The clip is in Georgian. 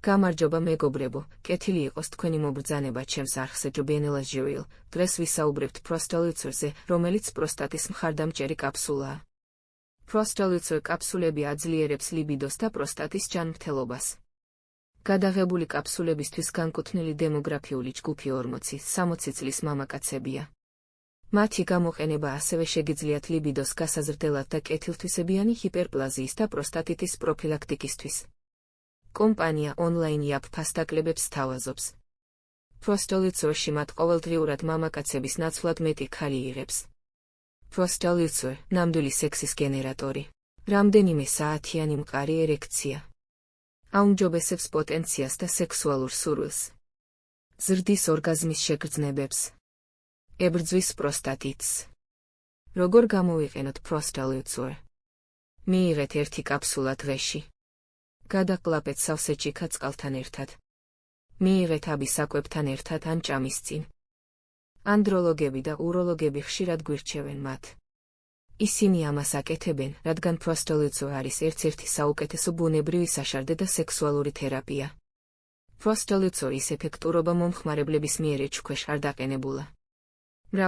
გამარჯობა მეგობრებო, კეთილი იყოს თქვენი მობრძანება ჩემს არხზე ჯობენელა ჟივილ, დღეს ვისაუბრებთ პროსტოლიცურზე, რომელიც პროსტატის მხარდამჭერი კაფსულაა. პროსტოლიცურ კაფსულები აძლიერებს ლიბიდოს და პროსტატის ჯანმრთელობას. გადაღებული კაფსულებისთვის განკუთვნილი დემოგრაფიული ჯგუფი 40-60 წლის მამაკაცებია. მათი გამოყენება ასევე შეგიძლიათ ლიბიდოს გასაზრდელად და კეთილთვისებიანი ჰიპერპლაზიის და პროსტატიტის პროფილაქტიკისთვის. კომპანია ონლაინ იაფფას დაკლებებს სთავაზობს. პროსტოლიცურში მათ ყოველდღიურად მამაკაცების ნაცვლად მეტი ქალი იღებს. პროსტოლიცურ, ნამდვილი სექსის გენერატორი. რამდენიმე საათიანი მყარი ერექცია. აუმჯობესებს პოტენციას და სექსუალურ სურვილს. ზრდის ორგაზმის შეგრძნებებს. ებრძვის პროსტატიტს. როგორ გამოვიყენოთ პროსტოლიცურ? მიიღეთ ერთი კაფსულა დღეში. გადაყლაპეთ სავსე ჭიქა წყალთან ერთად. მიიღეთ აბი საკვებთან ერთად ან ჭამის წინ. ანდროლოგები და უროლოგები ხშირად გვირჩევენ მათ. ისინი ამას აკეთებენ, რადგან პროსტოლიცურ არის ერთ-ერთი საუკეთესო ბუნებრივი საშარდე და სექსუალური თერაპია. პროსტოლიცურის ეფექტურობა მომხმარებლების მიერ ეჭვქვეშ არ დაყენებულა.